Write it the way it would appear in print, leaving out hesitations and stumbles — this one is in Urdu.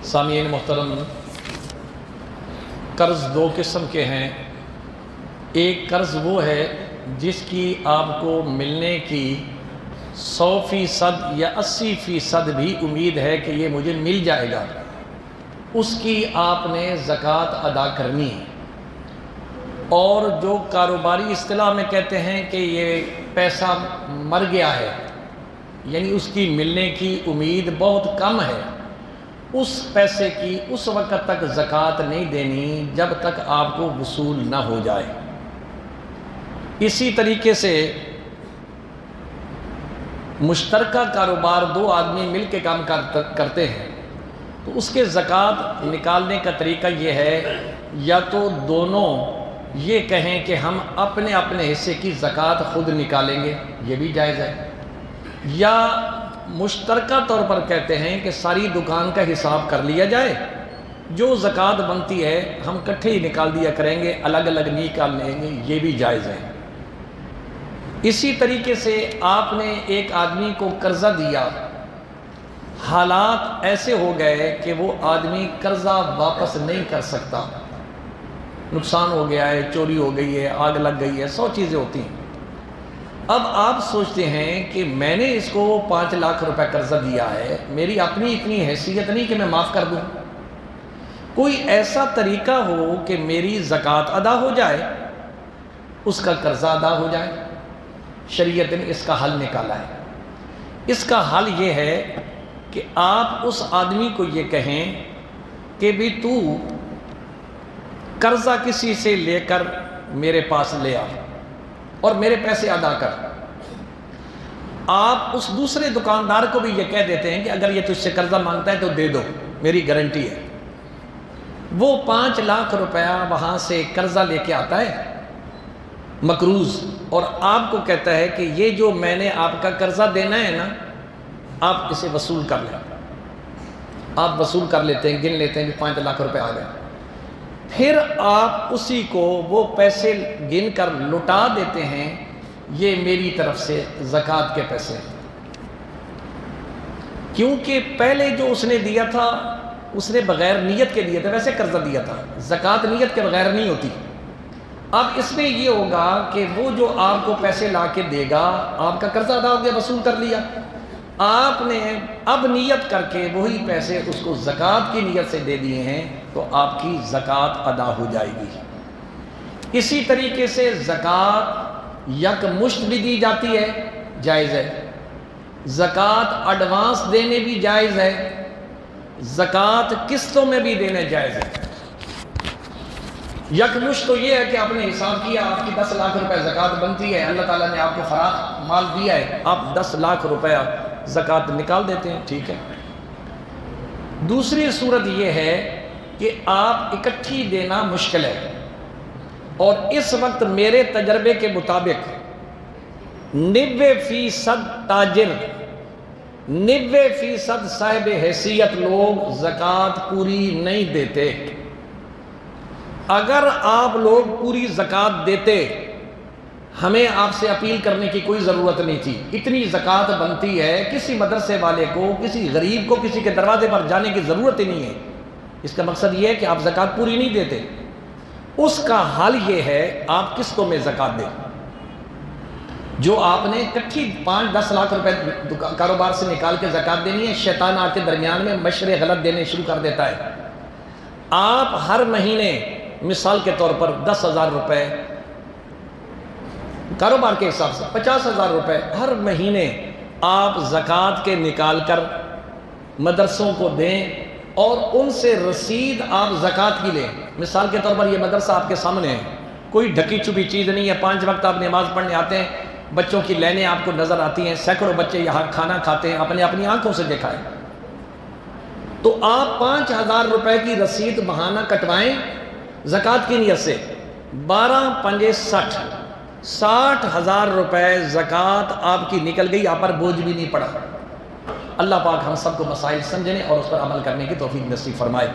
سامعین محترم، قرض دو قسم کے ہیں۔ ایک قرض وہ ہے جس کی آپ کو ملنے کی 100% یا 80% بھی امید ہے کہ یہ مجھے مل جائے گا، اس کی آپ نے زکوٰۃ ادا کرنی ہے۔ اور جو کاروباری اصطلاح میں کہتے ہیں کہ یہ پیسہ مر گیا ہے، یعنی اس کی ملنے کی امید بہت کم ہے، اس پیسے کی اس وقت تک زکوٰۃ نہیں دینی جب تک آپ کو وصول نہ ہو جائے۔ اسی طریقے سے مشترکہ کاروبار دو آدمی مل کے کام کرتے ہیں تو اس کے زکوٰۃ نکالنے کا طریقہ یہ ہے، یا تو دونوں یہ کہیں کہ ہم اپنے اپنے حصے کی زکوٰۃ خود نکالیں گے، یہ بھی جائز ہے، یا مشترکہ طور پر کہتے ہیں کہ ساری دکان کا حساب کر لیا جائے، جو زکوٰۃ بنتی ہے ہم اکٹھے ہی نکال دیا کریں گے، الگ الگ نہیں نکال لیں گے، یہ بھی جائز ہے۔ اسی طریقے سے آپ نے ایک آدمی کو قرضہ دیا، حالات ایسے ہو گئے کہ وہ آدمی قرضہ واپس نہیں کر سکتا، نقصان ہو گیا ہے، چوری ہو گئی ہے، آگ لگ گئی ہے، 100 چیزیں ہوتی ہیں۔ اب آپ سوچتے ہیں کہ میں نے اس کو 5 لاکھ روپے قرضہ دیا ہے، میری اپنی اتنی حیثیت نہیں کہ میں معاف کر دوں، کوئی ایسا طریقہ ہو کہ میری زکوٰۃ ادا ہو جائے، اس کا قرضہ ادا ہو جائے۔ شریعت نے اس کا حل نکالا ہے۔ اس کا حل یہ ہے کہ آپ اس آدمی کو یہ کہیں کہ بھی تو قرضہ کسی سے لے کر میرے پاس لے آ اور میرے پیسے ادا کر۔ آپ اس دوسرے دکاندار کو بھی یہ کہہ دیتے ہیں کہ اگر یہ تجھ سے قرضہ مانگتا ہے تو دے دو، میری گارنٹی ہے۔ وہ 5 لاکھ روپیہ وہاں سے قرضہ لے کے آتا ہے مقروض، اور آپ کو کہتا ہے کہ یہ جو میں نے آپ کا قرضہ دینا ہے نا، آپ اسے وصول کر لیں۔ آپ وصول کر لیتے ہیں، گن لیتے ہیں کہ 5 لاکھ روپے آ گئے، پھر آپ اسی کو وہ پیسے گن کر لوٹا دیتے ہیں، یہ میری طرف سے زکوٰۃ کے پیسے ہیں۔ کیونکہ پہلے جو اس نے دیا تھا اس نے بغیر نیت کے دیا تھا، ویسے قرضہ دیا تھا، زکوٰۃ نیت کے بغیر نہیں ہوتی۔ اب اس میں یہ ہوگا کہ وہ جو آپ کو پیسے لا کے دے گا، آپ کا قرضہ ادا ہو گیا، وصول کر لیا، آپ نے اب نیت کر کے وہی پیسے اس کو زکوٰۃ کی نیت سے دے دیے ہیں، تو آپ کی زکوٰۃ ادا ہو جائے گی۔ اسی طریقے سے زکوٰۃ یک مشت بھی دی جاتی ہے، جائز ہے۔ زکوٰۃ ایڈوانس دینے بھی جائز ہے، زکوٰۃ قسطوں میں بھی دینے جائز ہے۔ یک مشت تو یہ ہے کہ آپ نے حساب کیا، آپ کی 10 لاکھ روپے زکوٰۃ بنتی ہے، اللہ تعالیٰ نے آپ کو فراخ مال دیا ہے، آپ 10 لاکھ روپیہ زکوٰۃ نکال دیتے ہیں، ٹھیک ہے۔ دوسری صورت یہ ہے کہ آپ اکٹھی دینا مشکل ہے، اور اس وقت میرے تجربے کے مطابق 90% تاجر، 90% صاحب حیثیت لوگ زکوٰۃ پوری نہیں دیتے۔ اگر آپ لوگ پوری زکوٰۃ دیتے، ہمیں آپ سے اپیل کرنے کی کوئی ضرورت نہیں تھی، اتنی زکوٰۃ بنتی ہے، کسی مدرسے والے کو، کسی غریب کو کسی کے دروازے پر جانے کی ضرورت ہی نہیں ہے۔ اس کا مقصد یہ ہے کہ آپ زکوٰۃ پوری نہیں دیتے۔ اس کا حل یہ ہے آپ قسطوں میں زکوٰۃ دیں۔ جو آپ نے اکٹھی 5-10 لاکھ روپے کاروبار سے نکال کے زکوٰۃ دینی ہے، شیطان آ کے درمیان میں مشورے غلط دینے شروع کر دیتا ہے۔ آپ ہر مہینے مثال کے طور پر 10,000 روپے کاروبار کے حساب سے 50,000 روپے ہر مہینے آپ زکوٰۃ کے نکال کر مدرسوں کو دیں، اور ان سے رسید آپ زکوٰۃ کی لیں۔ مثال کے طور پر یہ مدرسہ آپ کے سامنے ہے، کوئی ڈھکی چھپی چیز نہیں ہے، 5 وقت آپ نماز پڑھنے آتے ہیں، بچوں کی لینیں آپ کو نظر آتی ہیں، سینکڑوں بچے یہاں کھانا کھاتے ہیں، اپنی آنکھوں سے دیکھا ہے۔ تو آپ 5,000 روپے کی رسید ماہانہ کٹوائیں زکوٰۃ کی نیت سے، 12×5 = 60,000 روپے زکوٰۃ آپ کی نکل گئی، آپ پر بوجھ بھی نہیں پڑا۔ اللہ پاک ہم سب کو مسائل سمجھنے اور اس پر عمل کرنے کی توفیق نصیب فرمائے۔